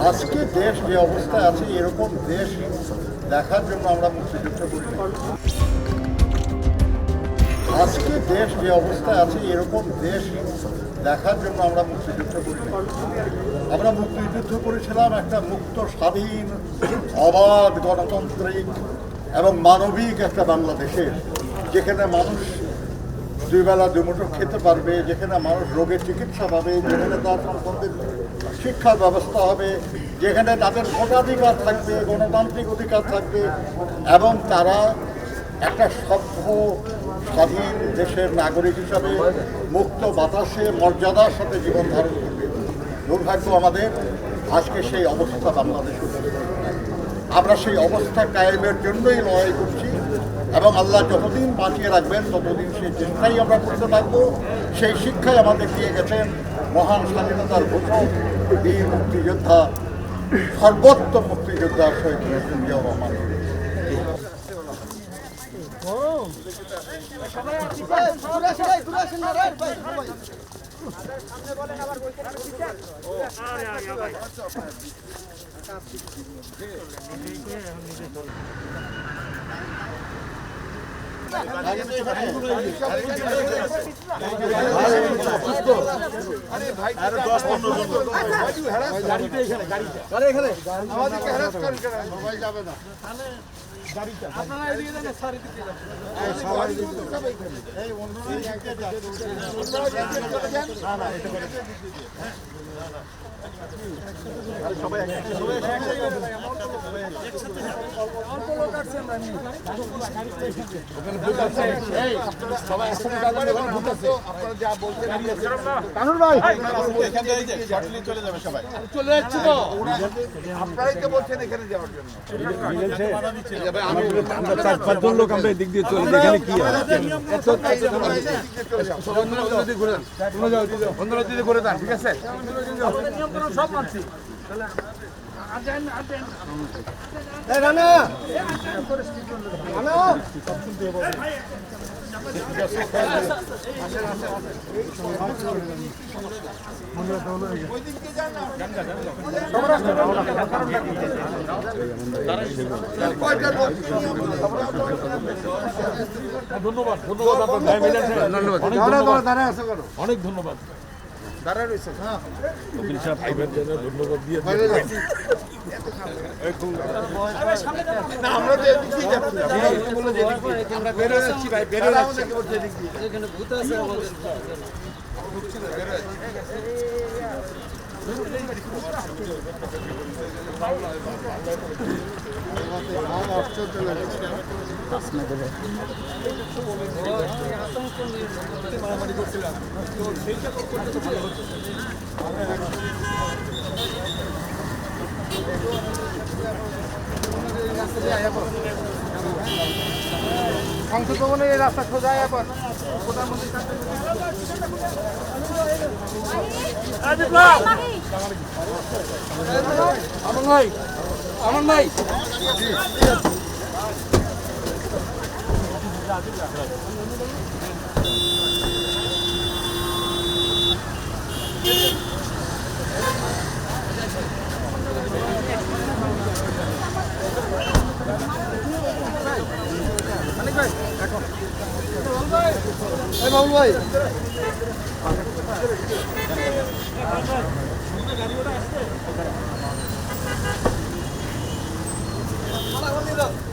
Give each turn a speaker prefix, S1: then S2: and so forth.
S1: আজকে দেশ যে অবস্থায় আছে এরকম দেশ দেখার জন্য আমরা মুক্তিযুদ্ধ করি। আজকে দেশ যে অবস্থায় আছে এরকম দেশ দেখার জন্য আমরা মুক্তিযুদ্ধ করি। আমরা মুক্তিযুদ্ধ করেছিলাম একটা মুক্ত, স্বাধীন, অবাধ, গণতান্ত্রিক এবং মানবিক একটা বাংলাদেশের, যেখানে মানুষ দুই বেলা দুমুঠো খেতে পারবে, যেখানে মানুষ রোগের চিকিৎসা পাবে, যেখানে তার সন্তানদের শিক্ষার ব্যবস্থা হবে, যেখানে তাদের ভোটাধিকার থাকবে, গণতান্ত্রিক অধিকার থাকবে এবং তারা একটা সভ্য স্বাধীন দেশের নাগরিক হিসাবে মুক্ত বাতাসে মর্যাদার সাথে জীবন ধারণ করবে। দুর্ভাগ্য আমাদের, আজকে সেই অবস্থা বাংলাদেশে। আমরা সেই অবস্থা কায়েমের জন্যই লড়াই করছি এবং আল্লাহ যতদিন বাঁচিয়ে রাখবেন ততদিন সেই চেষ্টাই আমরা করতে থাকবো। সেই শিক্ষাই আমাদের দিয়ে গেছেন মহান স্বাধীনতার ঘোষক বীর মুক্তিযোদ্ধা, সর্বোত্তম মুক্তিযোদ্ধা শহীদ প্রেসিডেন্ট জিয়াউর রহমান।
S2: লোক আমরা দিক দিয়ে চলে এখানে কি
S3: করে দেন, ঠিক আছে? সব মানছি। ধন্যবাদ, অনেক ধন্যবাদ। দাঁড়ায় রয়েছে ধন্যবাদ দিয়ে আমরা বেরো যাচ্ছি ভাই, বেরো যাচ্ছি। ভূত আছে আমাদের মারামারি করছিলাম, সেইটা করতে ভালো হচ্ছে। সংসদ ভবনের এই রাস্তা সোজা এখন প্রধানমন্ত্রী আমন ভাই বাবুল ভাই গাড়ি